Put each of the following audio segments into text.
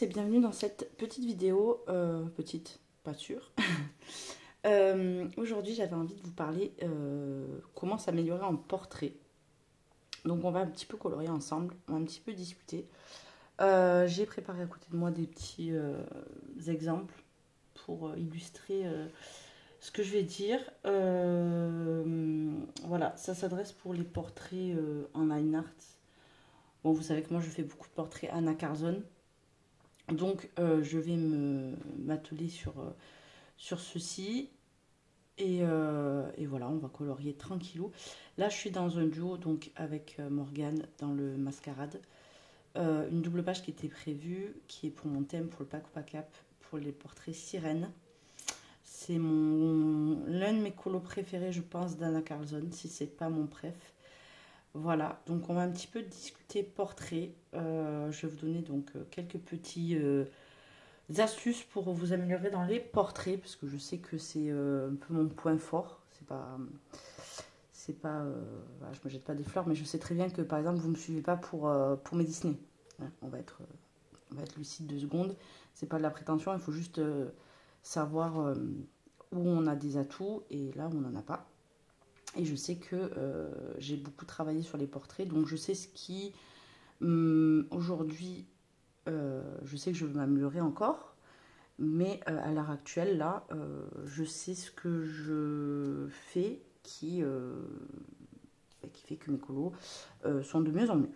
tous et bienvenue dans cette petite vidéo, petite, pas sûre. Aujourd'hui j'avais envie de vous parler comment s'améliorer en portrait. Donc on va un petit peu colorier ensemble, on va un petit peu discuter. J'ai préparé à côté de moi des petits exemples pour illustrer ce que je vais dire. Voilà, ça s'adresse pour les portraits en line art. Bon, vous savez que moi je fais beaucoup de portraits Anna Carzon. Donc je vais m'atteler sur ceci et voilà, on va colorier tranquillou. Là je suis dans un duo donc avec Morgane dans le Mascarade. Une double page qui était prévue, qui est pour mon thème, pour le pack ou pack up, pour les portraits sirènes. C'est l'un de mes colos préférés je pense d'Anna Carzon, si c'est pas mon préf. Voilà, donc on va un petit peu discuter portrait. Je vais vous donner donc quelques petits astuces pour vous améliorer dans les portraits, parce que je sais que c'est un peu mon point fort. Voilà, je me jette pas des fleurs, mais je sais très bien que par exemple vous me suivez pas pour mes Disney. Hein, on va être lucide 2 secondes. C'est pas de la prétention, il faut juste savoir où on a des atouts et là où on n'en a pas. Et je sais que j'ai beaucoup travaillé sur les portraits, donc je sais ce qui aujourd'hui, je sais que je veux m'améliorer encore. Mais à l'heure actuelle, là, je sais ce que je fais qui fait que mes colos sont de mieux en mieux.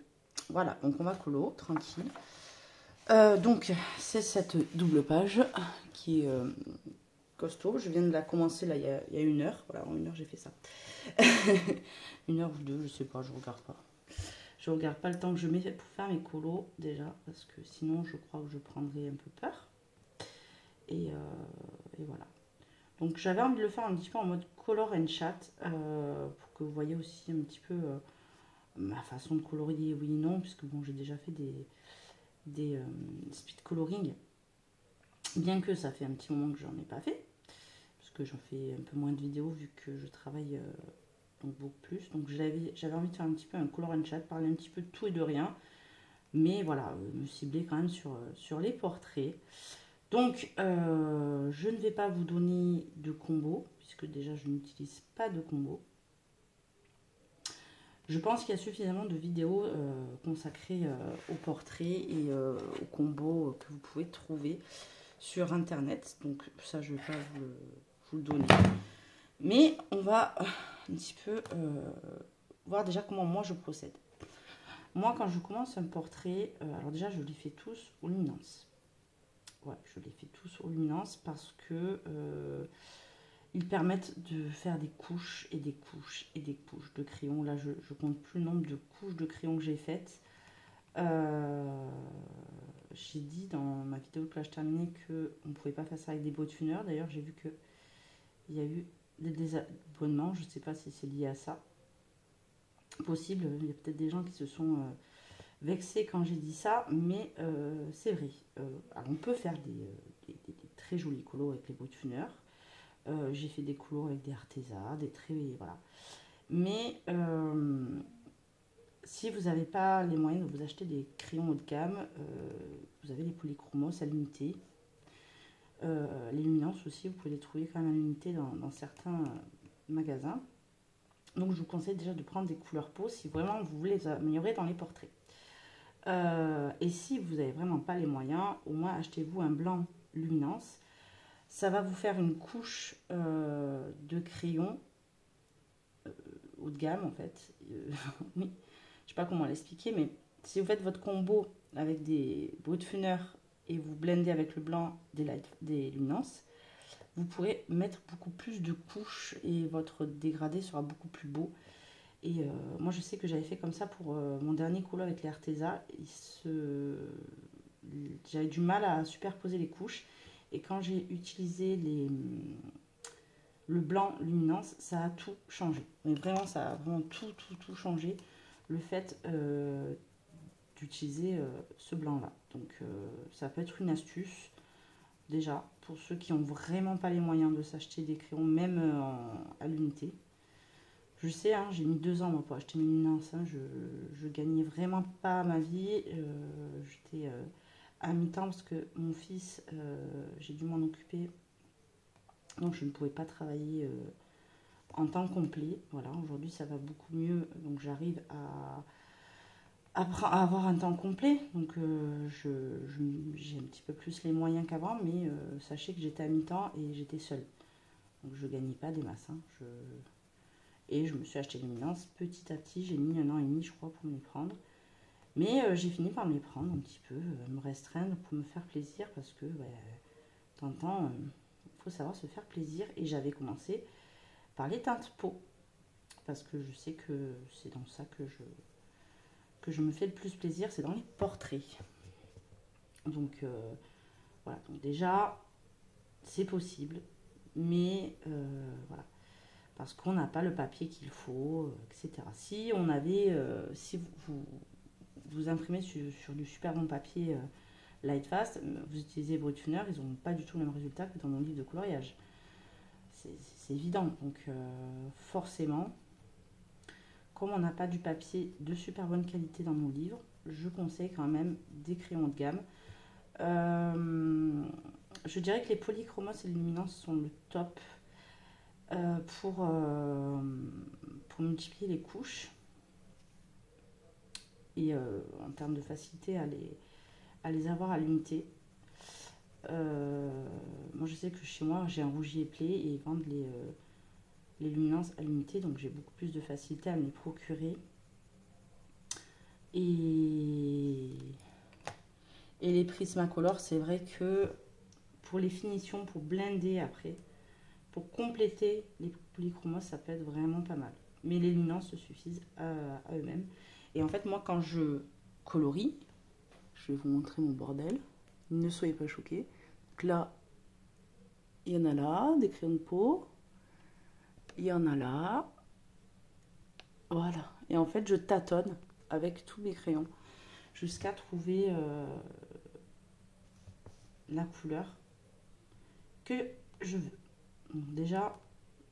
Voilà, donc on va colo, tranquille. Donc, c'est cette double page qui est costaud. Je viens de la commencer là, il y a 1 heure. Voilà, en 1 heure, j'ai fait ça. 1 heure ou 2, je sais pas, je regarde pas. Je regarde pas le temps que je mets pour faire mes colos déjà, parce que sinon, je crois que je prendrais un peu peur. Et voilà. Donc j'avais envie de le faire un petit peu en mode color and chat pour que vous voyez aussi un petit peu ma façon de colorier, oui et non, puisque bon, j'ai déjà fait des speed coloring, bien que ça fait un petit moment que j'en ai pas fait, parce que j'en fais un peu moins de vidéos vu que je travaille donc beaucoup plus. Donc j'avais envie de faire un petit peu un color and chat, parler un petit peu de tout et de rien, mais voilà, me cibler quand même sur les portraits. Donc, je ne vais pas vous donner de combo, puisque déjà je n'utilise pas de combo. Je pense qu'il y a suffisamment de vidéos consacrées au portrait et au combo que vous pouvez trouver sur internet. Donc ça, je ne vais pas vous le donner. Mais on va un petit peu voir déjà comment moi je procède. Moi, quand je commence un portrait, alors déjà je les fais tous au luminance. Ouais, je les fais tous aux luminances parce que ils permettent de faire des couches et des couches et des couches de crayon. Là, je compte plus le nombre de couches de crayon que j'ai faites. J'ai dit dans ma vidéo que là je terminais qu'on ne pouvait pas faire ça avec des bottes funeurs. D'ailleurs, j'ai vu qu'il y a eu des désabonnements. Je ne sais pas si c'est lié à ça. Possible, il y a peut-être des gens qui se sont vexés quand j'ai dit ça, mais c'est vrai. Alors on peut faire des très jolis colos avec les bottes funeurs. J'ai fait des colos avec des artésas, des très... Voilà. Mais si vous n'avez pas les moyens de vous acheter des crayons haut de gamme, vous avez les polychromos à l'unité. Les luminances aussi, vous pouvez les trouver quand même à l'unité dans certains magasins. Donc je vous conseille déjà de prendre des couleurs peau si vraiment vous voulez les améliorer dans les portraits. Et si vous n'avez vraiment pas les moyens, au moins achetez-vous un blanc luminance. Ça va vous faire une couche de crayon haut de gamme en fait. Oui, je sais pas comment l'expliquer, mais si vous faites votre combo avec des bruts de funeur et vous blendez avec le blanc des luminances, vous pourrez mettre beaucoup plus de couches et votre dégradé sera beaucoup plus beau. Et moi je sais que j'avais fait comme ça pour mon dernier colo avec les Arteza. J'avais du mal à superposer les couches. Et quand j'ai utilisé le blanc luminance, ça a tout changé. Mais vraiment, ça a vraiment tout changé. Le fait d'utiliser ce blanc-là. Donc ça peut être une astuce. Déjà, pour ceux qui n'ont vraiment pas les moyens de s'acheter des crayons, même à l'unité. Je sais, hein, j'ai mis 2 ans moi, pour acheter mes luminances. Hein, je gagnais vraiment pas ma vie. J'étais à mi-temps parce que mon fils, j'ai dû m'en occuper. Donc je ne pouvais pas travailler en temps complet. Voilà, aujourd'hui ça va beaucoup mieux. Donc j'arrive à avoir un temps complet. Donc j'ai un petit peu plus les moyens qu'avant. Mais sachez que j'étais à mi-temps et j'étais seule. Donc je ne gagnais pas des masses. Hein. Et je me suis acheté Luminance petit à petit. J'ai mis 1 an et demi, je crois, pour me les prendre. Mais j'ai fini par me les prendre un petit peu, me restreindre pour me faire plaisir. Parce que, de temps en temps, il faut savoir se faire plaisir. Et j'avais commencé par les teintes peau. Parce que je sais que c'est dans ça que je me fais le plus plaisir. C'est dans les portraits. Donc, voilà. Donc déjà, c'est possible. Mais, voilà. Parce qu'on n'a pas le papier qu'il faut, etc. Si on avait, si vous imprimez sur du super bon papier Lightfast, vous utilisez Brutfuner, ils n'ont pas du tout le même résultat que dans mon livre de coloriage. C'est évident. Donc forcément, comme on n'a pas du papier de super bonne qualité dans mon livre, je conseille quand même des crayons de gamme. Je dirais que les polychromos et les luminances sont le top pour multiplier les couches et en termes de facilité à les avoir à l'unité. Moi je sais que chez moi j'ai un rougier play et ils vendent les luminances à l'unité, donc j'ai beaucoup plus de facilité à me les procurer. Et les Prismacolor, c'est vrai que pour les finitions, pour blinder après, pour compléter les polychromos, ça peut être vraiment pas mal. Mais les luminances se suffisent à eux-mêmes. Et en fait, moi, quand je colorie, je vais vous montrer mon bordel. Ne soyez pas choqués. Donc là, il y en a là, des crayons de peau. Il y en a là. Voilà. Et en fait, je tâtonne avec tous mes crayons jusqu'à trouver la couleur que je veux. Donc déjà,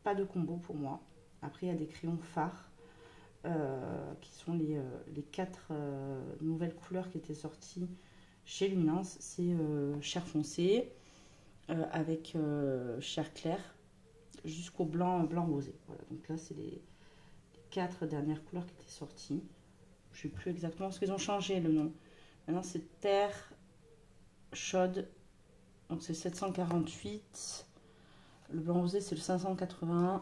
pas de combo pour moi. Après, il y a des crayons phares qui sont les 4 nouvelles couleurs qui étaient sorties chez Luminance. C'est chair foncé avec chair claire jusqu'au blanc rosé. Voilà, donc là, c'est les 4 dernières couleurs qui étaient sorties. Je ne sais plus exactement parce qu'ils ont changé le nom. Maintenant, c'est terre chaude. Donc, c'est 748. Le blanc rosé, c'est le 581.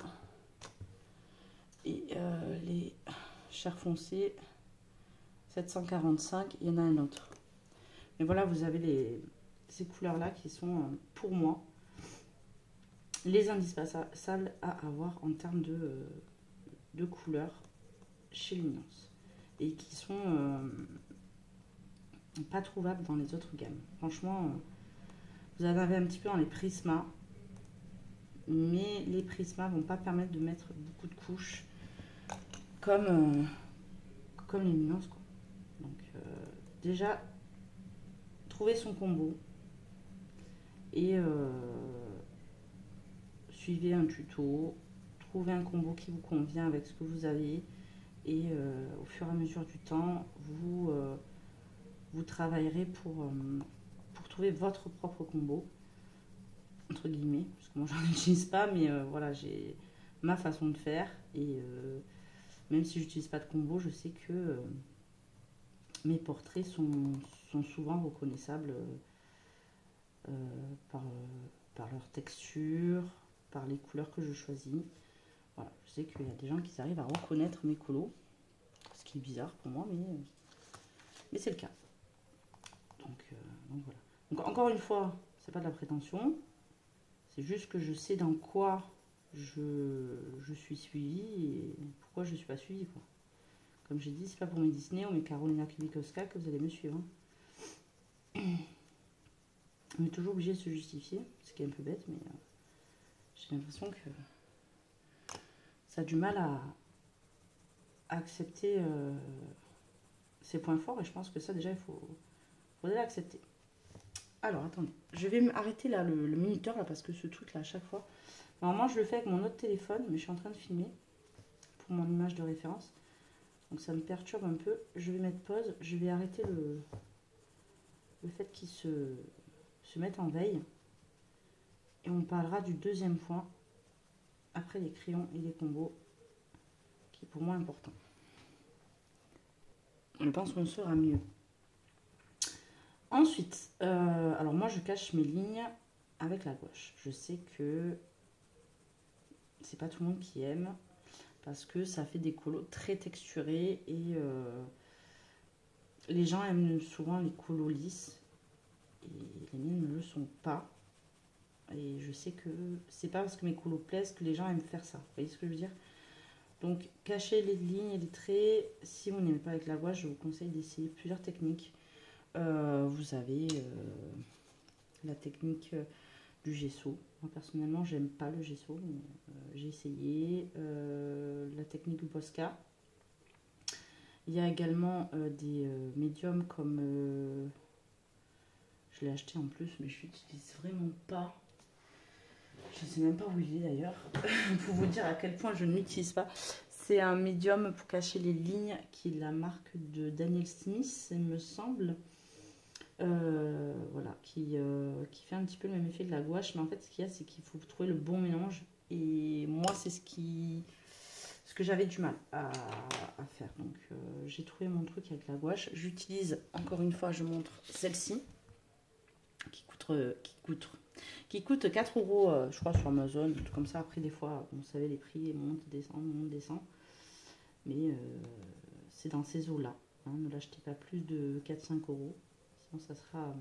Et les chairs foncées, 745. Il y en a un autre. Mais voilà, vous avez ces couleurs-là qui sont, pour moi, les indispensables à avoir en termes de couleurs chez Luminance. Et qui sont pas trouvables dans les autres gammes. Franchement, vous en avez un petit peu dans les Prisma. Mais les Prisma vont pas permettre de mettre beaucoup de couches comme les Luminance, quoi. Donc déjà, trouver son combo et suivez un tuto, trouvez un combo qui vous convient avec ce que vous avez et au fur et à mesure du temps, vous travaillerez pour trouver votre propre combo, entre guillemets, parce que moi j'en utilise pas, mais voilà, j'ai ma façon de faire et même si j'utilise pas de combo, je sais que mes portraits sont souvent reconnaissables par leur texture, par les couleurs que je choisis. Voilà, je sais qu'il y a des gens qui arrivent à reconnaître mes colos, ce qui est bizarre pour moi, mais c'est le cas. Donc voilà. Donc encore une fois, c'est pas de la prétention, c'est juste que je sais dans quoi je suis suivie et pourquoi je ne suis pas suivie, quoi. Comme j'ai dit, c'est pas pour mes Disney ou mes Carolina Kubikowska que vous allez me suivre. On est toujours obligé de se justifier, ce qui est un peu bête, mais j'ai l'impression que ça a du mal à accepter ses points forts et je pense que ça déjà il faudrait l'accepter. Alors attendez, je vais m'arrêter là le minuteur là parce que ce truc là à chaque fois, normalement je le fais avec mon autre téléphone mais je suis en train de filmer pour mon image de référence. Donc ça me perturbe un peu. Je vais mettre pause. Je vais arrêter le fait qu'ils se mettent en veille. Et on parlera du deuxième point, après les crayons et les combos, qui est pour moi important. Je pense qu'on sera mieux. Ensuite, alors moi je cache mes lignes avec la gouache. Je sais que c'est pas tout le monde qui aime, parce que ça fait des colos très texturés et les gens aiment souvent les colos lisses. Et les miennes ne le sont pas. Et je sais que c'est pas parce que mes colos plaisent que les gens aiment faire ça. Vous voyez ce que je veux dire? Donc, cacher les lignes et les traits, si vous n'aimez pas avec la gouache, je vous conseille d'essayer plusieurs techniques. Vous avez la technique du gesso. Moi, personnellement, j'aime pas le gesso, mais j'ai essayé. La technique du Posca. Il y a également des médiums comme... je l'ai acheté en plus, mais je l'utilise vraiment pas. Je ne sais même pas où il est d'ailleurs, pour vous dire à quel point je ne l'utilise pas. C'est un médium pour cacher les lignes qui est la marque de Daniel Smith, il me semble. Voilà, qui fait un petit peu le même effet que la gouache. Mais en fait, ce qu'il y a, c'est qu'il faut trouver le bon mélange. Et moi, c'est ce que j'avais du mal à faire. Donc, j'ai trouvé mon truc avec la gouache. J'utilise, encore une fois, je montre celle-ci, qui coûte 4 euros, je crois, sur Amazon, tout comme ça. Après, des fois, vous savez, les prix montent, descendent. Mais c'est dans ces eaux-là. Hein, ne l'achetez pas plus de 4-5 euros. Sinon, ça sera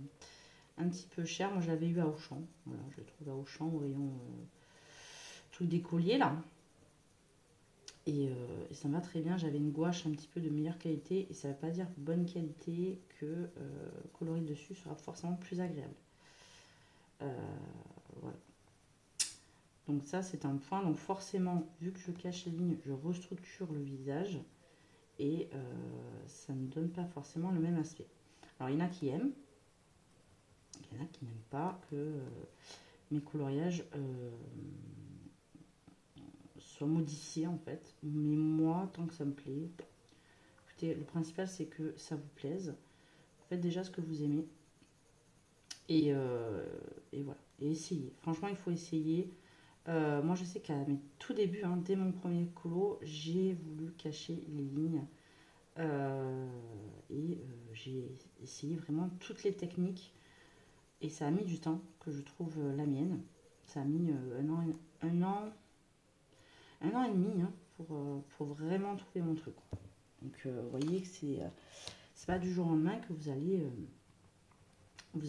un petit peu cher. Moi, je l'avais eu à Auchan. Voilà, je l'ai trouvé à Auchan, au rayon truc des colliers, là. Et ça me va très bien. J'avais une gouache un petit peu de meilleure qualité. Et ça ne veut pas dire bonne qualité que colorer dessus sera forcément plus agréable. Voilà. Donc ça, c'est un point. Donc forcément, vu que je cache les lignes, je restructure le visage. Et ça ne donne pas forcément le même aspect. Alors, il y en a qui aiment. Il y en a qui n'aiment pas que mes coloriages soient modifiés, en fait. Mais moi, tant que ça me plaît... Écoutez, le principal, c'est que ça vous plaise. Faites déjà ce que vous aimez. Et voilà. Et essayez. Franchement, il faut essayer. Moi, je sais qu'à mes tout débuts, hein, dès mon premier colo, j'ai voulu cacher les lignes. J'ai essayé vraiment toutes les techniques. Et ça a mis du temps que je trouve la mienne. Ça a mis un an et demi, hein, pour vraiment trouver mon truc. Donc, vous voyez que c'est pas du jour au lendemain que vous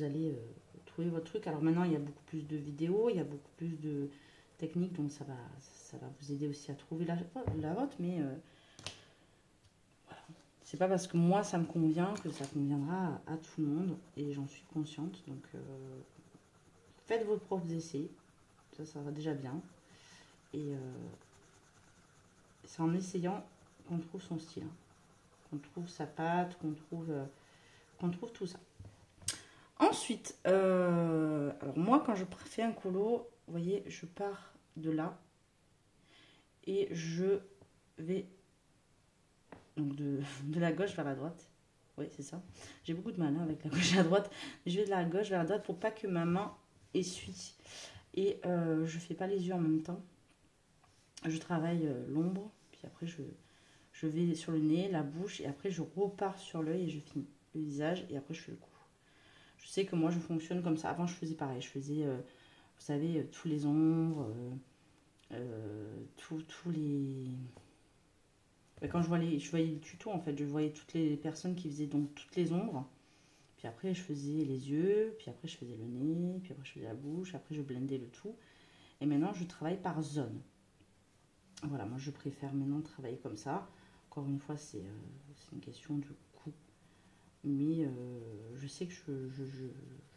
allez trouver votre truc. Alors maintenant, il y a beaucoup plus de vidéos, il y a beaucoup plus de techniques, donc ça va vous aider aussi à trouver la vôtre. Mais voilà. C'est pas parce que moi ça me convient que ça conviendra à tout le monde, et j'en suis consciente. Donc faites vos propres essais, ça va déjà bien. Et c'est en essayant qu'on trouve son style, hein, qu'on trouve sa patte, qu'on trouve tout ça. Ensuite, alors moi quand je fais un colo, vous voyez, je pars de là et je vais donc de la gauche vers la droite. Oui, c'est ça. J'ai beaucoup de mal, hein, avec la gauche à la droite. Je vais de la gauche vers la droite pour pas que ma main essuie. Et je fais pas les yeux en même temps. Je travaille l'ombre, puis après je vais sur le nez, la bouche, et après je repars sur l'œil et je finis le visage, et après je fais le cou. Je sais que moi je fonctionne comme ça. Avant je faisais pareil, je faisais, vous savez, tous les ombres, tous les... Quand je voyais les tutos, en fait, je voyais toutes les personnes qui faisaient donc toutes les ombres. Puis après je faisais les yeux, puis après je faisais le nez, puis après je faisais la bouche, après je blendais le tout. Et maintenant je travaille par zone. Voilà, moi je préfère maintenant travailler comme ça. Encore une fois, c'est une question de coût. Mais je sais que je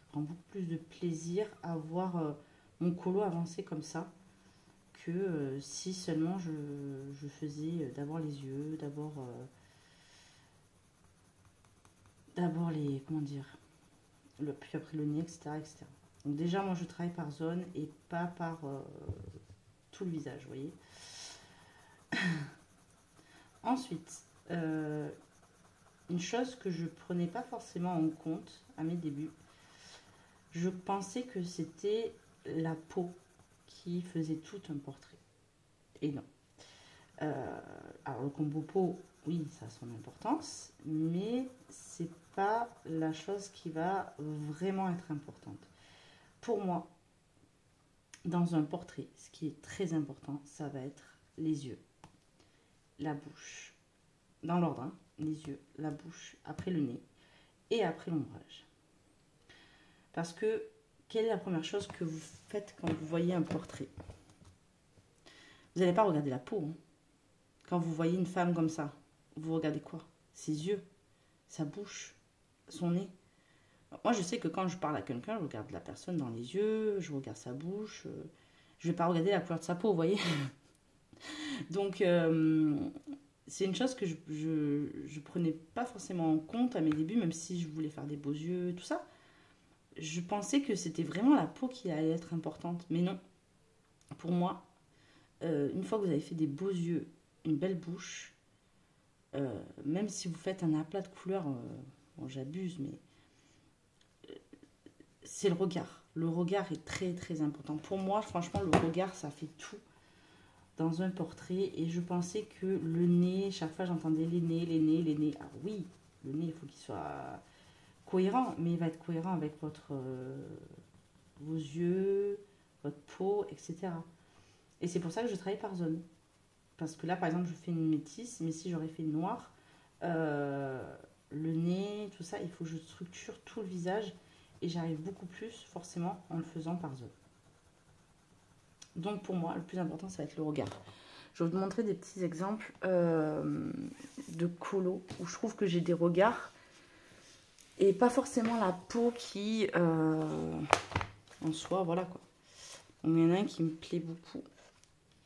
prends beaucoup plus de plaisir à voir mon colo avancer comme ça que si seulement je faisais d'abord les yeux, d'abord les, comment dire, puis après le nez, etc., etc. Donc déjà, moi je travaille par zone et pas par tout le visage, vous voyez. Ensuite, une chose que je prenais pas forcément en compte à mes débuts. Je pensais que c'était la peau qui faisait tout un portrait. Et non. Alors le combo peau, oui, ça a son importance, mais c'est pas la chose qui va vraiment être importante. Pour moi, dans un portrait, ce qui est très important, ça va être les yeux, la bouche, dans l'ordre, hein, les yeux, la bouche, après le nez et après l'ombrage. Parce que, quelle est la première chose que vous faites quand vous voyez un portrait? Vous n'allez pas regarder la peau. Hein. Quand vous voyez une femme comme ça, vous regardez quoi? Ses yeux, sa bouche, son nez. Moi, je sais que quand je parle à quelqu'un, je regarde la personne dans les yeux, je regarde sa bouche. Je ne vais pas regarder la couleur de sa peau, vous voyez. Donc, c'est une chose que je prenais pas forcément en compte à mes débuts, même si je voulais faire des beaux yeux, tout ça. Je pensais que c'était vraiment la peau qui allait être importante. Mais non. Pour moi, une fois que vous avez fait des beaux yeux, une belle bouche, même si vous faites un aplat de couleurs, bon, j'abuse, mais c'est le regard. Le regard est très très important. Pour moi, franchement, le regard, ça fait tout dans un portrait. Et je pensais que le nez, chaque fois j'entendais les nez, les nez, les nez. Ah oui, le nez, il faut qu'il soit cohérent, mais il va être cohérent avec vos yeux, votre peau, etc. Et c'est pour ça que je travaille par zone. Parce que là, par exemple, je fais une métisse, mais si j'aurais fait une noire, le nez, tout ça, il faut que je structure tout le visage. Et j'arrive beaucoup plus, forcément, en le faisant par zone. Donc, pour moi, le plus important, ça va être le regard. Je vais vous montrer des petits exemples de colos où je trouve que j'ai des regards et pas forcément la peau qui, en soi, voilà quoi. Donc, il y en a un qui me plaît beaucoup.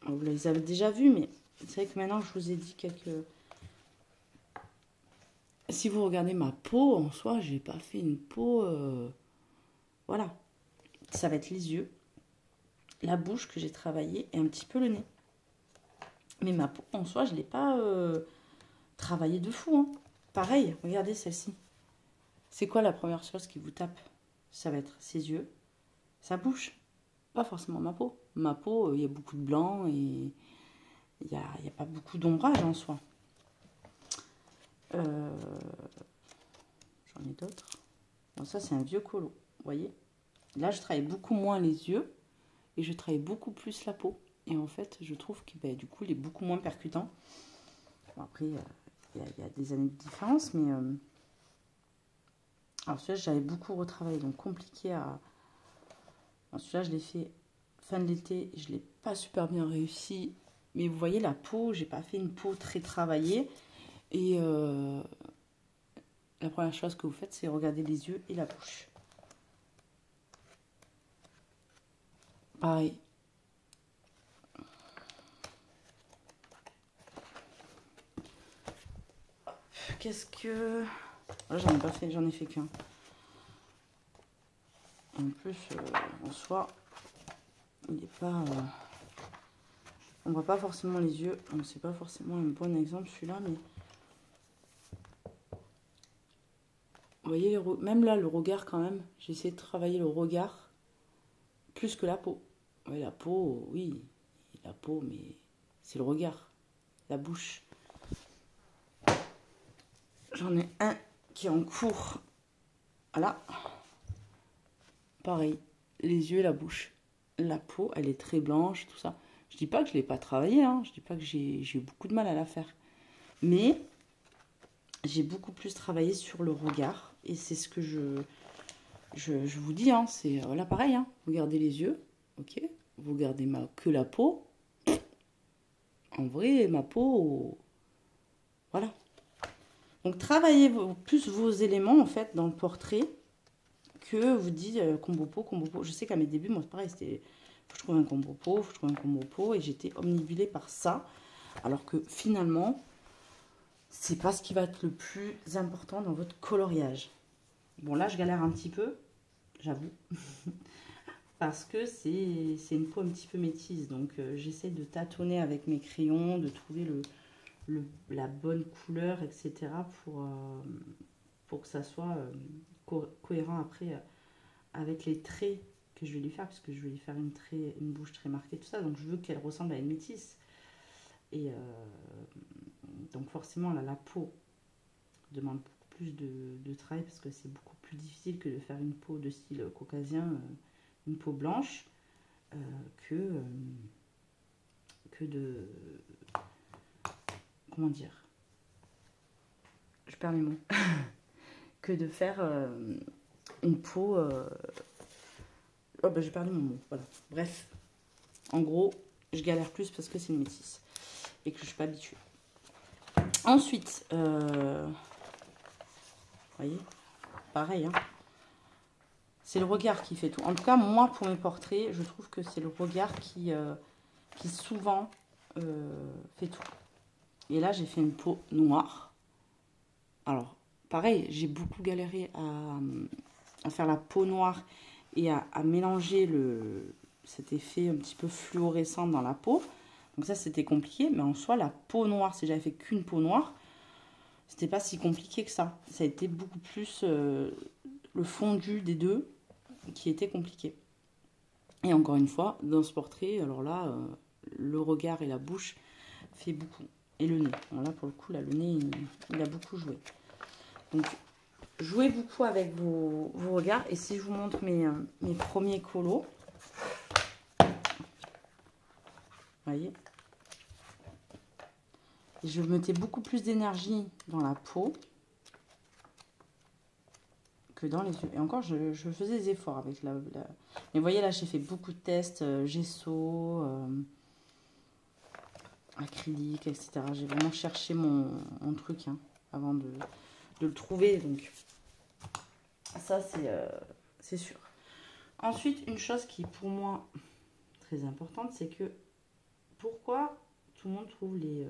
Vous les avez déjà vus, mais c'est vrai que maintenant, je vous ai dit quelques... Si vous regardez ma peau, en soi, j'ai pas fait une peau... Voilà. Ça va être les yeux, la bouche que j'ai travaillé et un petit peu le nez. Mais ma peau, en soi, je ne l'ai pas travaillée de fou. Hein. Pareil, regardez celle-ci. C'est quoi la première chose qui vous tape? Ça va être ses yeux, sa bouche. Pas forcément ma peau. Ma peau, il y a beaucoup de blanc et il n'y a pas beaucoup d'ombrage en soi. J'en ai d'autres. Bon, ça, c'est un vieux colo, vous voyez. Là, je travaille beaucoup moins les yeux et je travaille beaucoup plus la peau. Et en fait, je trouve que du coup, il est beaucoup moins percutant. Bon, après, il y a des années de différence, mais... Alors celui-là, j'avais beaucoup retravaillé, donc compliqué à... Alors, celui-là, je l'ai fait fin de l'été, je ne l'ai pas super bien réussi. Mais vous voyez, la peau, j'ai pas fait une peau très travaillée. Et la première chose que vous faites, c'est regarder les yeux et la bouche. Pareil. Qu'est-ce que... Là, j'en ai pas fait, j'en ai fait qu'un. En plus, en soi, il n'est pas... on voit pas forcément les yeux. Donc, c'est pas forcément un bon exemple, celui-là, mais... Vous voyez, même là, le regard, quand même, j'ai essayé de travailler le regard plus que la peau. Oui, la peau, oui, la peau, mais c'est le regard, la bouche. J'en ai un qui est en cours. Voilà. Pareil, les yeux et la bouche. La peau, elle est très blanche, tout ça. Je dis pas que je l'ai pas travaillé, hein. Je dis pas que j'ai eu beaucoup de mal à la faire. Mais j'ai beaucoup plus travaillé sur le regard. Et c'est ce que je vous dis, hein. C'est là pareil, hein. Vous gardez les yeux, ok. Vous gardez que la peau. En vrai, ma peau, voilà. Donc, travaillez plus vos éléments, en fait, dans le portrait, que vous dites combo peau, combo peau. Je sais qu'à mes débuts, moi, c'est pareil, c'était, faut que je trouve un combo peau, faut que je trouve un combo peau, et j'étais omnibulée par ça, alors que finalement, c'est pas ce qui va être le plus important dans votre coloriage. Bon, là, je galère un petit peu, j'avoue, parce que c'est une peau un petit peu métisse, donc j'essaie de tâtonner avec mes crayons, de trouver la bonne couleur, etc. pour que ça soit cohérent après avec les traits que je vais lui faire, parce que je vais lui faire une bouche très marquée, tout ça. Donc je veux qu'elle ressemble à une métisse. Et donc forcément, là, la peau demande beaucoup plus de travail, parce que c'est beaucoup plus difficile que de faire une peau de style caucasien, une peau blanche, euh, que, euh, que de... Comment dire? Je perds mes mots. Que de faire une peau... Oh, bah, j'ai perdu mon mot, voilà. Bref, en gros, je galère plus parce que c'est une métisse et que je suis pas habituée. Ensuite, vous voyez, pareil, hein, c'est le regard qui fait tout. En tout cas, moi, pour mes portraits, je trouve que c'est le regard qui souvent fait tout. Et là, j'ai fait une peau noire. Alors, pareil, j'ai beaucoup galéré à faire la peau noire et à mélanger cet effet un petit peu fluorescent dans la peau. Donc ça, c'était compliqué, mais en soi, la peau noire, si j'avais fait qu'une peau noire, c'était pas si compliqué que ça. Ça a été beaucoup plus le fondu des deux qui était compliqué. Et encore une fois, dans ce portrait, alors là, le regard et la bouche fait beaucoup. Et le nez. Alors là, pour le coup, là, le nez, il a beaucoup joué. Donc, jouez beaucoup avec vos regards. Et si je vous montre mes premiers colos, vous voyez, je mettais beaucoup plus d'énergie dans la peau que dans les yeux. Et encore, je faisais des efforts avec la... Mais vous voyez, là, j'ai fait beaucoup de tests, gesso, acrylique, etc. J'ai vraiment cherché mon truc avant de le trouver. Donc, ça, c'est sûr. Ensuite, une chose qui est pour moi très importante, c'est que pourquoi tout le monde trouve les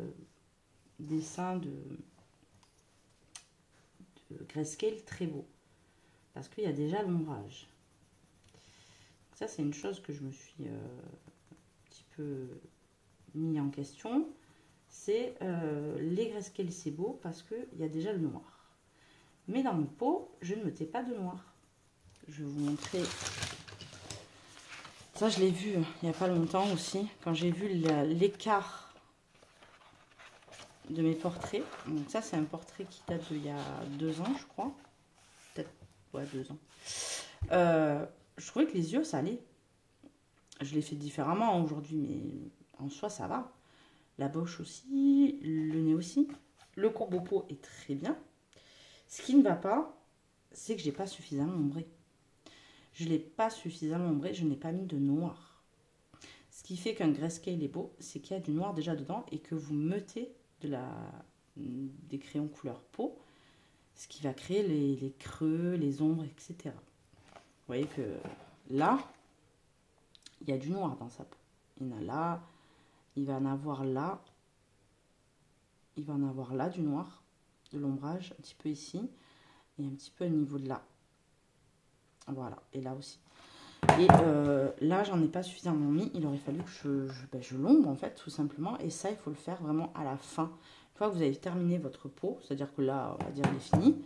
dessins de Grayscale très beaux? Parce qu'il y a déjà l'ombrage. Ça, c'est une chose que je me suis un petit peu mis en question. C'est les Grayscale, c'est beau parce qu'il y a déjà le noir. Mais dans mon pot, je ne mettais pas de noir. Je vais vous montrer. Ça, je l'ai vu il n'y a pas longtemps aussi, quand j'ai vu l'écart de mes portraits. Donc ça, c'est un portrait qui date d'il y a 2 ans, je crois. Peut-être, ouais, 2 ans. Je trouvais que les yeux, ça allait. Je l'ai fait différemment aujourd'hui, mais en soi, ça va. La bouche aussi, le nez aussi. Le courbe-peau est très bien. Ce qui ne va pas, c'est que j'ai pas suffisamment ombré. Je ne l'ai pas suffisamment ombré, je n'ai pas mis de noir. Ce qui fait qu'un grayscale est beau, c'est qu'il y a du noir déjà dedans et que vous mettez des crayons couleur peau, ce qui va créer les creux, les ombres, etc. Vous voyez que là, il y a du noir dans sa peau. Il y en a là, il va en avoir là, il va en avoir là du noir, de l'ombrage, un petit peu ici, et un petit peu au niveau de là. Voilà, et là aussi. Et là, j'en ai pas suffisamment mis. Il aurait fallu que je l'ombre, en fait, tout simplement. Et ça, il faut le faire vraiment à la fin. Une fois que vous avez terminé votre peau, c'est-à-dire que là, on va dire, il est fini,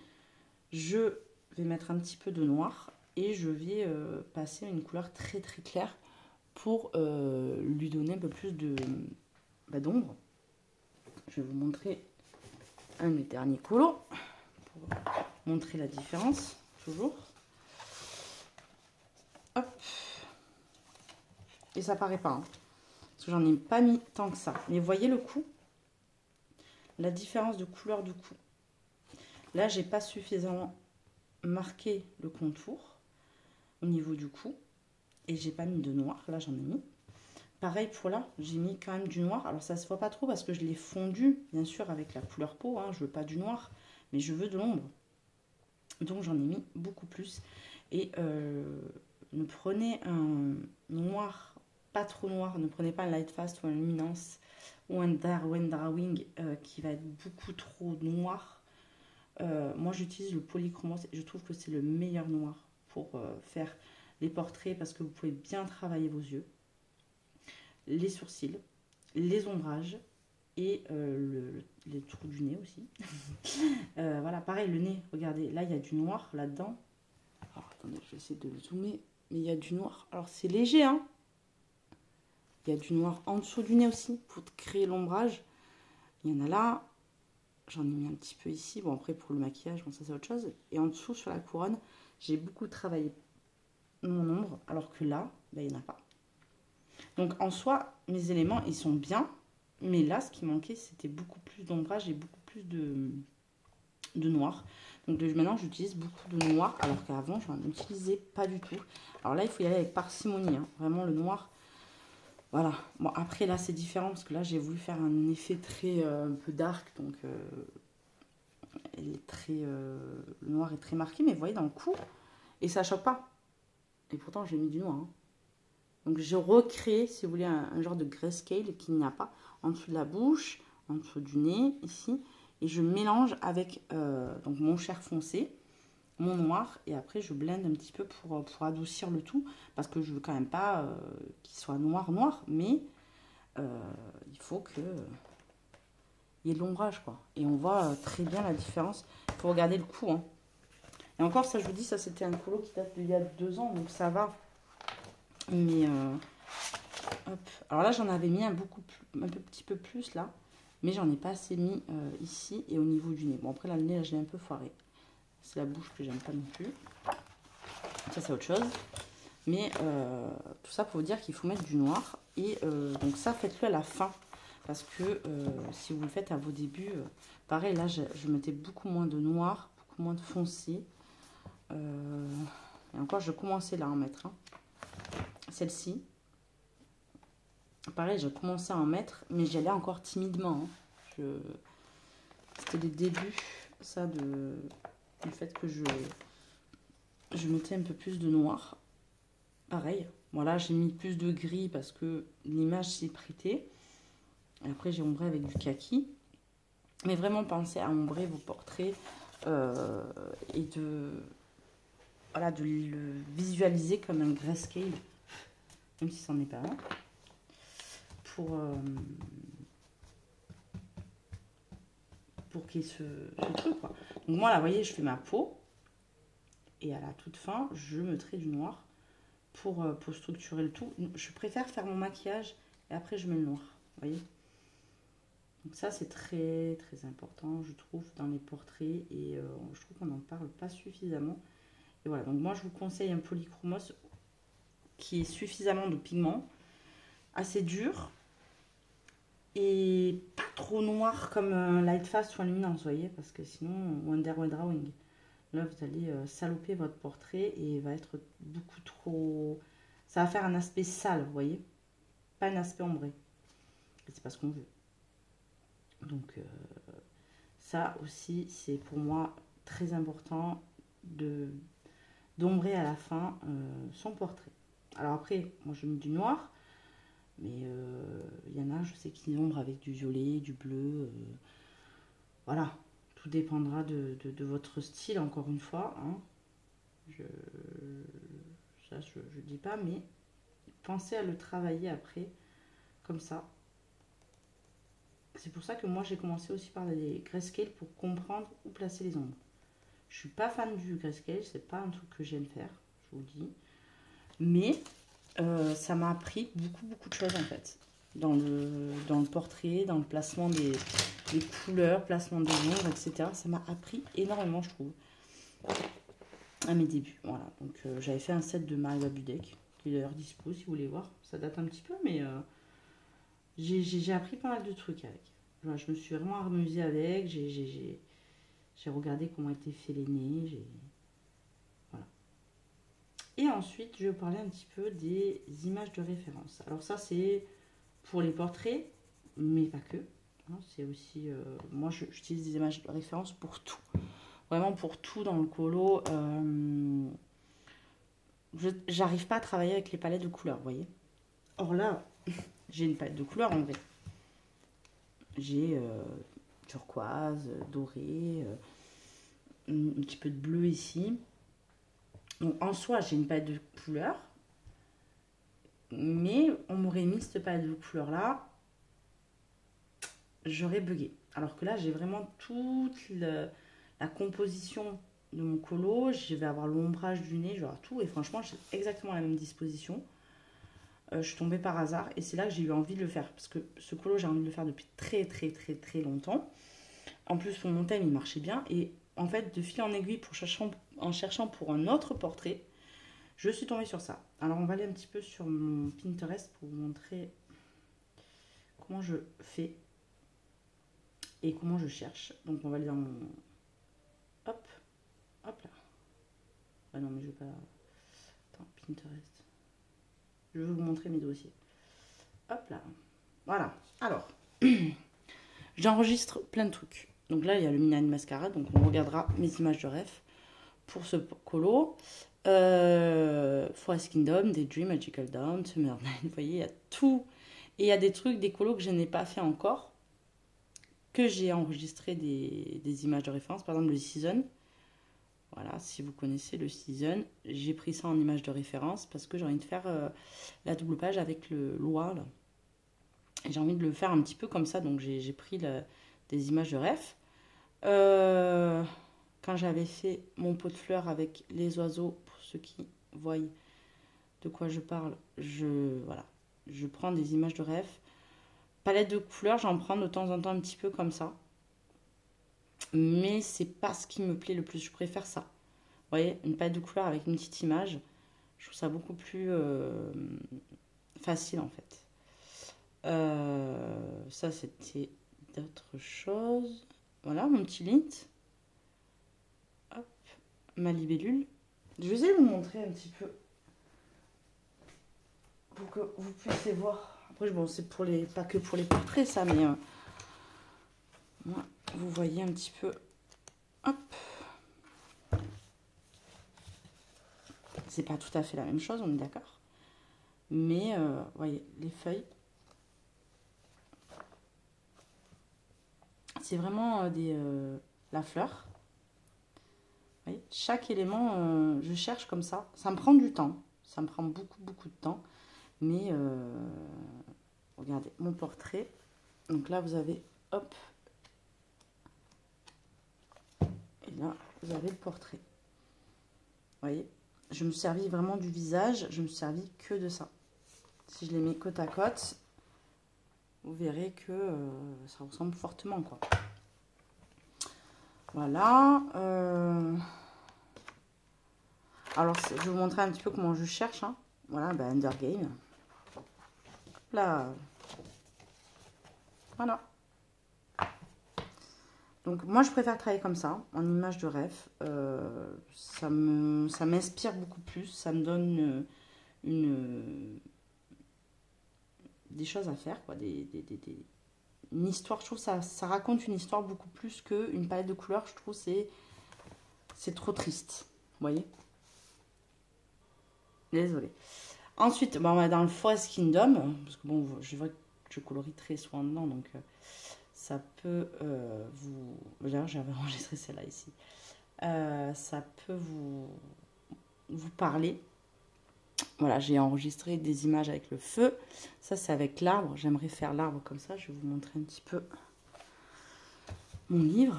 je vais mettre un petit peu de noir et je vais passer une couleur très très claire pour lui donner un peu plus d'ombre. Je vais vous montrer un des derniers colos pour montrer la différence, toujours. Hop. Et ça paraît pas, hein, parce que j'en ai pas mis tant que ça. Mais voyez le cou, la différence de couleur du cou. Là, j'ai pas suffisamment marqué le contour au niveau du cou. Et j'ai pas mis de noir, là j'en ai mis. Pareil pour là, j'ai mis quand même du noir. Alors ça se voit pas trop parce que je l'ai fondu, bien sûr, avec la couleur peau. Hein. Je veux pas du noir, mais je veux de l'ombre. Donc j'en ai mis beaucoup plus. Et ne prenez un noir pas trop noir, ne prenez pas un light fast ou un luminance ou un drawing qui va être beaucoup trop noir. Moi j'utilise le polychromos et je trouve que c'est le meilleur noir pour faire les portraits parce que vous pouvez bien travailler vos yeux, les sourcils, les ombrages et les trous du nez aussi. Voilà, pareil, le nez, regardez, là il y a du noir là-dedans. Alors attendez, je vais essayer de zoomer, mais il y a du noir. Alors c'est léger, hein. Il y a du noir en dessous du nez aussi pour créer l'ombrage. Il y en a là, j'en ai mis un petit peu ici. Bon, après pour le maquillage, bon, ça c'est autre chose. Et en dessous sur la couronne, j'ai beaucoup travaillé mon ombre, alors que là, ben, il n'y en a pas. Donc en soi, mes éléments, ils sont bien. Mais là, ce qui manquait, c'était beaucoup plus d'ombrage et beaucoup plus de noir. Donc maintenant, j'utilise beaucoup de noir, alors qu'avant, je n'en utilisais pas du tout. Alors là, il faut y aller avec parcimonie. Hein. Vraiment, le noir, voilà. Bon, après, là, c'est différent, parce que là, j'ai voulu faire un effet très un peu dark. Donc, elle est très, le noir est très marqué. Mais vous voyez, dans le cou, et ça ne choque pas. Et pourtant, j'ai mis du noir. Hein. Donc, je recrée, si vous voulez, un genre de grayscale qu'il n'y a pas en dessous de la bouche, en dessous du nez, ici. Et je mélange avec donc mon chair foncé, mon noir. Et après, je blende un petit peu pour adoucir le tout. Parce que je veux quand même pas qu'il soit noir, mais il faut que il y ait de l'ombrage, quoi. Et on voit très bien la différence. Il faut regarder le cou. Hein. Et encore, ça, je vous dis, ça, c'était un colo qui date d'il y a 2 ans. Donc, ça va. Mais hop. Alors là, j'en avais mis un petit peu plus là, mais j'en ai pas assez mis ici et au niveau du nez. Bon, après là, le nez, là, je l'ai un peu foiré. C'est la bouche que j'aime pas non plus. Ça, c'est autre chose. Mais tout ça pour vous dire qu'il faut mettre du noir. Et donc ça, faites-le à la fin. Parce que si vous le faites à vos débuts, pareil, là, je mettais beaucoup moins de noir, beaucoup moins de foncé. Et encore, je commençais là à en mettre. Hein. Celle-ci. Pareil, j'ai commencé à en mettre, mais j'y allais encore timidement. Hein. C'était les débuts, ça, du fait que je mettais un peu plus de noir. Pareil, voilà, j'ai mis plus de gris parce que l'image s'y prêtait. Et après, j'ai ombré avec du kaki. Mais vraiment, pensez à ombrer vos portraits et de le visualiser comme un grayscale, même si ça n'en est pas un. Pour qu'il y ait ce truc, quoi. Donc moi, là, vous voyez, je fais ma peau. Et à la toute fin, je mettrai du noir pour structurer le tout. Je préfère faire mon maquillage et après, je mets le noir. Vous voyez. Donc ça, c'est très, très important, je trouve, dans les portraits. Et je trouve qu'on n'en parle pas suffisamment. Et voilà, donc moi, je vous conseille un polychromos qui est suffisamment de pigments, assez dur. Et pas trop noir comme un light fast ou un luminance, vous voyez, parce que sinon, Wonder Drawing. Là, vous allez saloper votre portrait et il va être beaucoup trop... Ça va faire un aspect sale, vous voyez, pas un aspect ombré. C'est pas ce qu'on veut. Donc, ça aussi, c'est pour moi très important d'ombrer à la fin son portrait. Alors après, moi, je mets du noir. Mais il y en a, je sais qu'ils ombrent avec du violet, du bleu. Voilà, tout dépendra de votre style, encore une fois. Hein. Ça, je dis pas, mais pensez à le travailler après, comme ça. C'est pour ça que moi, j'ai commencé aussi par les grayscale pour comprendre où placer les ombres. Je suis pas fan du grayscale, c'est pas un truc que j'aime faire, je vous le dis. Mais... ça m'a appris beaucoup de choses en fait dans le portrait, dans le placement des couleurs, placement des ombres, etc. Ça m'a appris énormément, je trouve, à mes débuts. Voilà, donc j'avais fait un set de Maria Budek qui est d'ailleurs dispo si vous voulez voir. Ça date un petit peu, mais j'ai appris pas mal de trucs avec. Voilà, je me suis vraiment amusée avec. J'ai regardé comment étaient faits les nez. Voilà. Et ensuite, je vais vous parler un petit peu des images de référence. Alors ça, c'est pour les portraits, mais pas que. Hein, c'est aussi... moi, j'utilise des images de référence pour tout. Vraiment pour tout dans le colo. J'arrive pas à travailler avec les palettes de couleurs, vous voyez. Or là, j'ai une palette de couleurs en vrai. J'ai turquoise, doré, un petit peu de bleu ici. Donc en soi, j'ai une palette de couleurs, mais on m'aurait mis cette palette de couleurs là j'aurais bugué. Alors que là, j'ai vraiment toute la composition de mon colo. Je vais avoir l'ombrage du nez, je vais avoir tout. Et franchement, j'ai exactement la même disposition. Je suis tombée par hasard et c'est là que j'ai eu envie de le faire. Parce que ce colo, j'ai envie de le faire depuis très très très très longtemps. En plus, mon thème, il marchait bien. Et en fait, de fil en aiguille, en cherchant pour un autre portrait, je suis tombée sur ça. Alors, on va aller un petit peu sur mon Pinterest pour vous montrer comment je fais et comment je cherche. Donc, on va aller dans mon... Hop, hop là. Ah non, mais je vais pas... Attends, Pinterest. Je vais vous montrer mes dossiers. Hop là. Voilà. Alors, j'enregistre plein de trucs. Donc là, il y a le Midnight Mascara. Donc, on regardera mes images de rêve pour ce colo. Forest Kingdom, Daydream, Magical Dawn, Summer Night. Vous voyez, il y a tout. Et il y a des trucs, des colos que je n'ai pas fait encore, que j'ai enregistré des images de référence. Par exemple, le Season. Voilà, si vous connaissez le Season, j'ai pris ça en image de référence parce que j'ai envie de faire la double page avec le Loa. Là. Et j'ai envie de le faire un petit peu comme ça, donc j'ai pris des images de ref. Quand j'avais fait mon pot de fleurs avec les oiseaux, pour ceux qui voient de quoi je parle, voilà, je prends des images de ref. Palette de couleurs, j'en prends de temps en temps un petit peu comme ça. Mais c'est pas ce qui me plaît le plus. Je préfère ça. Vous voyez, une palette de couleurs avec une petite image. Je trouve ça beaucoup plus facile en fait. Ça, c'était d'autres choses. Voilà, mon petit lint. Hop, ma libellule. Je vais essayer de vous montrer un petit peu pour que vous puissiez voir. Après, bon, c'est pour les, pas que pour les portraits, ça, mais moi, vous voyez un petit peu. Hop. C'est pas tout à fait la même chose, on est d'accord. Mais, vous voyez, les feuilles. C'est vraiment la fleur. Vous voyez, chaque élément, je cherche comme ça. Ça me prend du temps. Ça me prend beaucoup, beaucoup de temps. Mais, regardez, mon portrait. Donc là, vous avez, hop. Et là, vous avez le portrait. Vous voyez, je me suis servi vraiment du visage. Je me suis servi que de ça. Si je les mets côte à côte, vous verrez que ça ressemble fortement, quoi. Voilà. Alors, je vais vous montrer un petit peu comment je cherche. Hein. Voilà, ben, Undergame. Là. Voilà. Donc, moi, je préfère travailler comme ça, en image de rêve. Ça m'inspire beaucoup plus. Ça me donne des choses à faire, quoi. Une histoire, je trouve ça raconte une histoire beaucoup plus qu'une palette de couleurs. Je trouve c'est trop triste. Vous voyez? Désolée. Ensuite, bon, on va dans le Forest Kingdom. Parce que bon, je vois que je colorie très soin dedans. Donc, ça peut vous... D'ailleurs, j'avais enregistré celle-là ici. Ça peut vous parler. Voilà, j'ai enregistré des images avec le feu. Ça, c'est avec l'arbre. J'aimerais faire l'arbre comme ça. Je vais vous montrer un petit peu mon livre.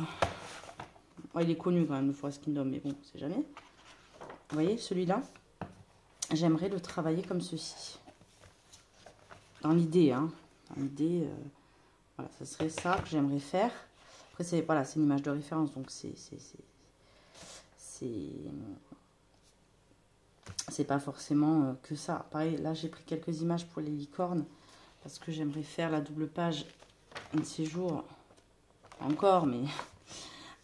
Oh, il est connu quand même, le Forest Kingdom, mais bon, c'est jamais. Vous voyez, celui-là, j'aimerais le travailler comme ceci. Dans l'idée, hein. Dans l'idée, voilà, ça serait ça que j'aimerais faire. Après, c'est voilà, une image de référence, donc c'est pas forcément que ça. Pareil, là, j'ai pris quelques images pour les licornes, parce que j'aimerais faire la double page un de ces jours, encore, mais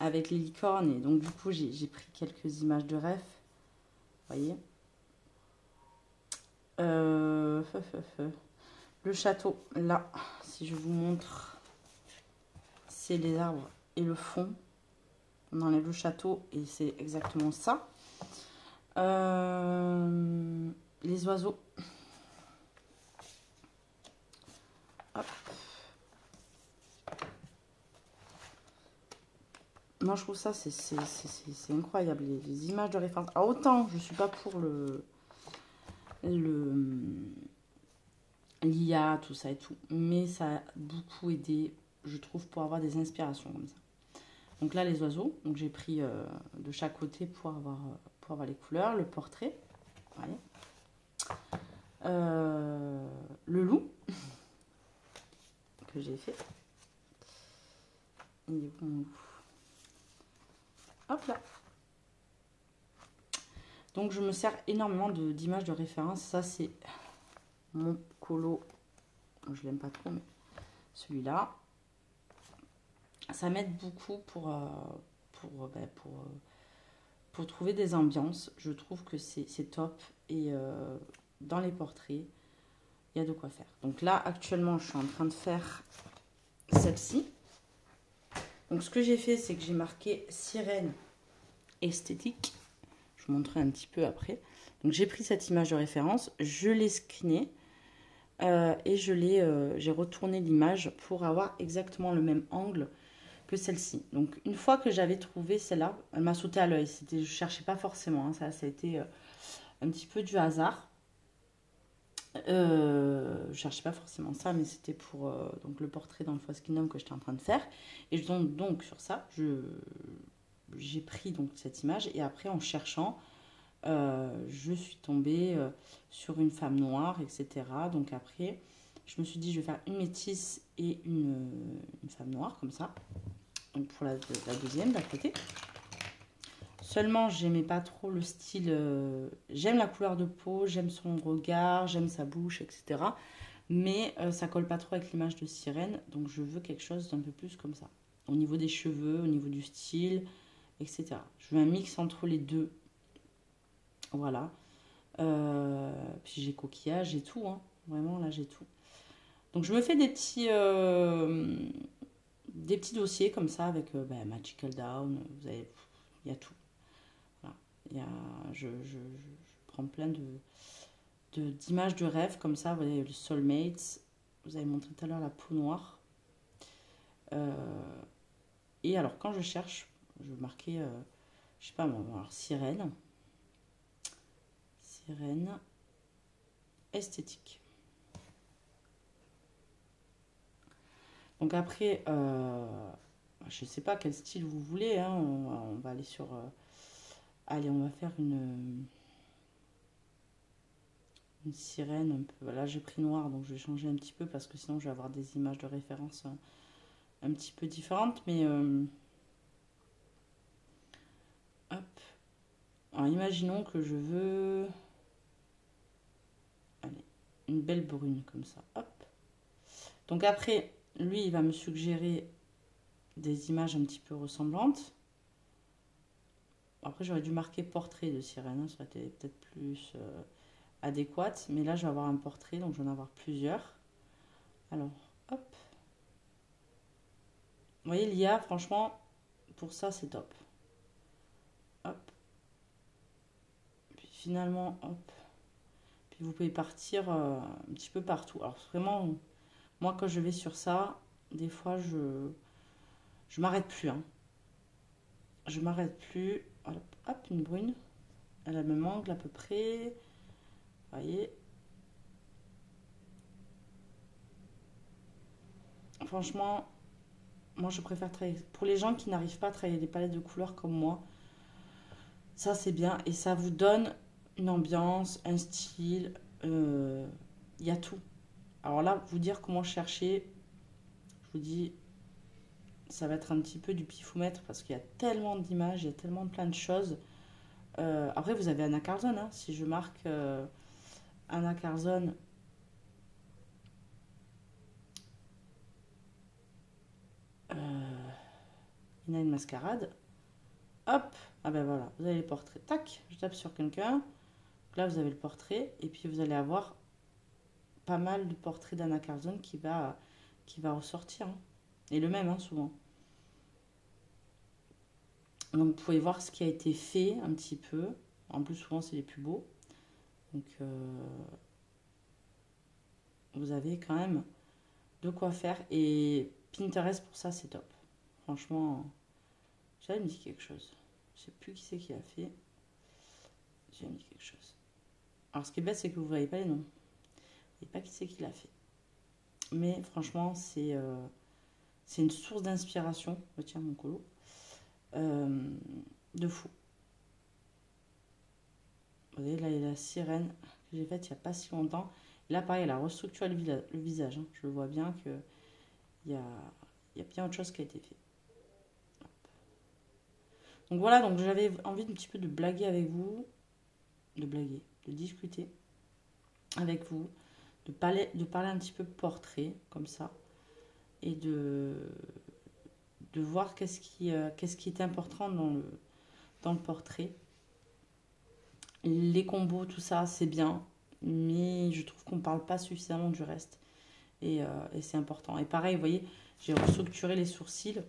avec les licornes. Et donc, du coup, j'ai pris quelques images de rêve. Vous voyez, le château, là, si je vous montre, c'est les arbres et le fond. On enlève le château et c'est exactement ça. Les oiseaux. Hop. Moi, je trouve ça, c'est incroyable. Les images de référence. Alors, autant, je ne suis pas pour l'IA, tout ça et tout. Mais ça a beaucoup aidé je trouve, pour avoir des inspirations comme ça. Donc là, les oiseaux, donc j'ai pris de chaque côté pour avoir les couleurs, le portrait, voyez. Le loup que j'ai fait. Il est où mon loup? Hop là. Donc je me sers énormément d'images de référence. Ça c'est mon colo, je l'aime pas trop, mais celui-là. Ça m'aide beaucoup pour trouver des ambiances. Je trouve que c'est top. Et dans les portraits, il y a de quoi faire. Donc là, actuellement, je suis en train de faire celle-ci. Donc ce que j'ai fait, c'est que j'ai marqué sirène esthétique. Je vous montrerai un petit peu après. Donc j'ai pris cette image de référence, je l'ai screenée et j'ai retourné l'image pour avoir exactement le même angle que celle-ci. Donc une fois que j'avais trouvé celle-là, elle m'a sauté à l'œil. Je ne cherchais pas forcément, hein, ça a été un petit peu du hasard. Je ne cherchais pas forcément ça, mais c'était pour donc le portrait dans le Fausse Kingdom que j'étais en train de faire. Et donc sur ça, j'ai pris donc cette image et après en cherchant, je suis tombée sur une femme noire, etc. Donc après, je me suis dit, je vais faire une métisse et une femme noire, comme ça. Donc pour la deuxième, d'à côté. Seulement, j'aimais pas trop le style. J'aime la couleur de peau, j'aime son regard, j'aime sa bouche, etc. Mais ça colle pas trop avec l'image de sirène. Donc je veux quelque chose d'un peu plus comme ça. Au niveau des cheveux, au niveau du style, etc. Je veux un mix entre les deux. Voilà. Puis j'ai coquillage et tout. Hein. Vraiment, là, j'ai tout. Donc je me fais des petits dossiers comme ça avec Magical Down. Vous avez, il y a tout. Voilà. Je prends plein d'images de rêve comme ça. Vous voyez, le Soulmates. Vous avez montré tout à l'heure la peau noire. Et alors, quand je cherche, je vais marquer, je sais pas moi, alors sirène. Sirène esthétique. Donc après, je sais pas quel style vous voulez. Hein, on va aller sur... allez, on va faire une sirène un peu. Là, j'ai pris noir, donc je vais changer un petit peu parce que sinon, je vais avoir des images de référence un petit peu différentes. Mais hop. Alors, imaginons que je veux... Allez, une belle brune comme ça. Hop. Donc après, lui, il va me suggérer des images un petit peu ressemblantes. Après, j'aurais dû marquer portrait de sirène, hein, ça aurait été peut-être plus adéquate. Mais là, je vais avoir un portrait, donc je vais en avoir plusieurs. Alors, hop. Vous voyez, l'IA, franchement, pour ça, c'est top. Hop. Puis finalement, hop. Puis vous pouvez partir un petit peu partout. Alors, vraiment, moi, quand je vais sur ça, des fois, je m'arrête plus. Hein. Je m'arrête plus. Hop, hop, une brune. Elle a le même angle à peu près. Vous voyez. Franchement, moi je préfère travailler. Pour les gens qui n'arrivent pas à travailler des palettes de couleurs comme moi, ça c'est bien. Et ça vous donne une ambiance, un style. Il y a tout. Alors là, vous dire comment chercher, je vous dis, ça va être un petit peu du pifomètre parce qu'il y a tellement d'images, il y a tellement plein de choses. Après, vous avez Anna Carlson. Hein. Si je marque Anna Carlson, il y a une mascarade. Hop, ah ben voilà, vous avez les portraits. Tac, je tape sur quelqu'un. Là, vous avez le portrait. Et puis, vous allez avoir pas mal de portraits d'Anna Carlson qui va ressortir. Hein. Et le même, hein, souvent. Donc, vous pouvez voir ce qui a été fait un petit peu. En plus, souvent, c'est les plus beaux. Donc, vous avez quand même de quoi faire. Et Pinterest, pour ça, c'est top. Franchement, ça me dit quelque chose. Je sais plus qui c'est qui l'a fait. Ça me dit quelque chose. Alors, ce qui est bête, c'est que vous ne voyez pas les noms. Vous ne voyez pas qui c'est qui l'a fait. Mais franchement, c'est c'est une source d'inspiration. Tiens, mon colo. De fou. Vous voyez, là, il y a la sirène que j'ai faite il n'y a pas si longtemps. Et là, pareil, elle a restructuré le visage. Hein. Je le vois bien qu'il y a bien autre chose qui a été fait. Donc voilà, donc j'avais envie un petit peu de blaguer avec vous. De discuter avec vous. De parler un petit peu portrait, comme ça. Et de voir qu'est-ce qui est important dans le portrait. Les combos, tout ça, c'est bien, mais je trouve qu'on ne parle pas suffisamment du reste. Et c'est important. Et pareil, vous voyez, j'ai restructuré les sourcils.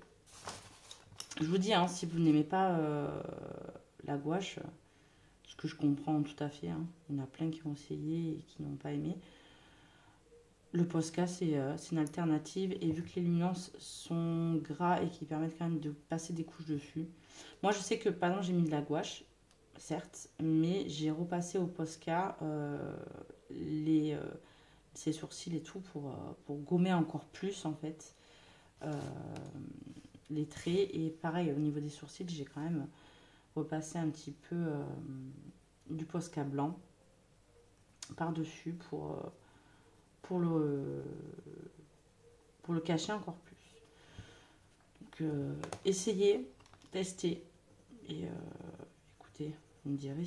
Je vous dis, hein, si vous n'aimez pas la gouache, ce que je comprends tout à fait, hein, il y en a plein qui ont essayé et qui n'ont pas aimé. Le Posca, c'est une alternative. Et vu que les luminances sont gras et qui permettent quand même de passer des couches dessus. Moi, je sais que, par exemple, j'ai mis de la gouache, certes, mais j'ai repassé au Posca ses sourcils et tout pour gommer encore plus, en fait, les traits. Et pareil, au niveau des sourcils, j'ai quand même repassé un petit peu du Posca blanc par-dessus pour le cacher encore plus. Donc, essayez, testez et écoutez, vous me direz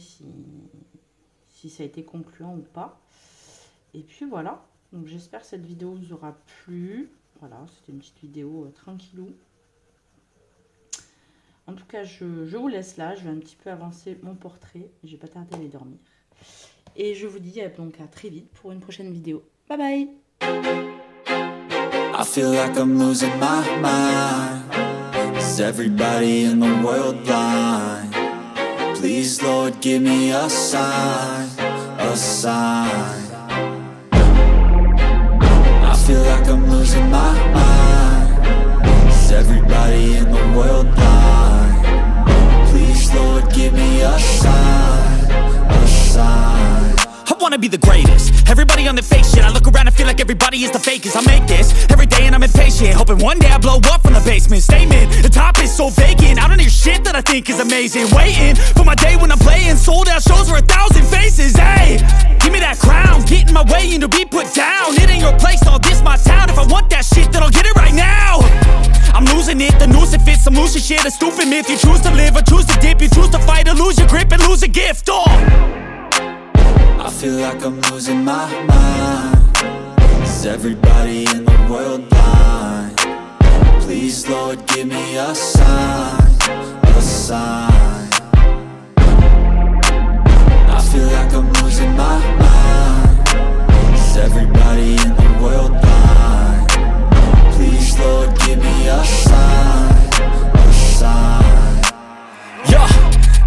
si ça a été concluant ou pas. Et puis voilà, donc j'espère que cette vidéo vous aura plu. Voilà, c'était une petite vidéo tranquillou. En tout cas, je vous laisse là, je vais un petit peu avancer mon portrait. Je vais pas tarder à aller dormir. Et je vous dis donc à très vite pour une prochaine vidéo. Bye bye. I feel like I'm losing my mind. Is everybody in the world blind? Please, Lord, give me a sign, a sign. I feel like I'm losing my mind. Is everybody in the world blind? Please, Lord, give me a sign, a sign. I wanna be the greatest. Everybody on the fake shit. I look around and feel like everybody is the fakest. I make this every day and I'm impatient, hoping one day I blow up from the basement. Statement, the top is so vacant. I don't hear shit that I think is amazing. Waiting for my day when I'm playing sold out shows for 1,000 faces. Hey, give me that crown, get in my way and to be put down. It ain't your place, all this my town. If I want that shit, then I'll get it right now. I'm losing it, the noose it fits, some losing shit, a stupid myth. You choose to live or choose to dip, you choose to fight or lose your grip and lose a gift. I feel like I'm losing my mind. Is everybody in the world blind? Please, Lord, give me a sign, a sign. I feel like I'm losing my mind. Is everybody in the world blind? Please, Lord, give me a sign, a sign. Yeah.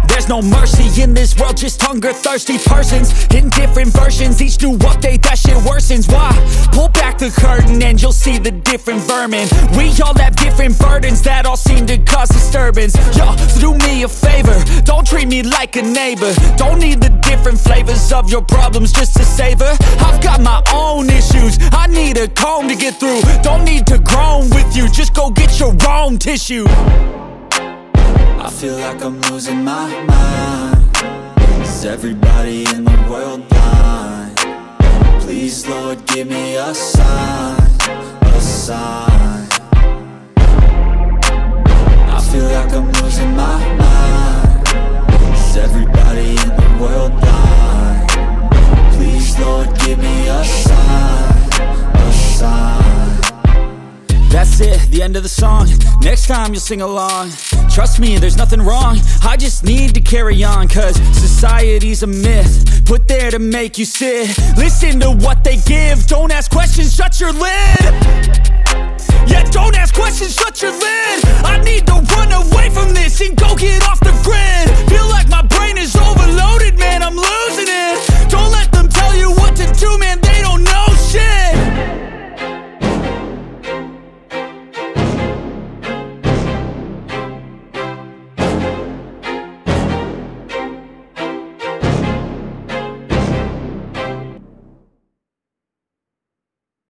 There's no mercy in this world, just hunger-thirsty persons in different versions, each new update that shit worsens. Why? Pull back the curtain and you'll see the different vermin. We all have different burdens that all seem to cause disturbance. Yo, so do me a favor, don't treat me like a neighbor. Don't need the different flavors of your problems just to savor. I've got my own issues, I need a comb to get through. Don't need to groan with you, just go get your own tissue. I feel like I'm losing my mind. Is everybody in the world blind? Please, Lord, give me a sign, a sign. I feel like I'm losing my mind. Is everybody in the world blind? Please, Lord, give me a sign, a sign. That's it, the end of the song. Next time you'll sing along. Trust me, there's nothing wrong. I just need to carry on, cause society's a myth put there to make you sit. Listen to what they give. Don't ask questions, shut your lid. Yeah, don't ask questions, shut your lid. I need to run away from this and go get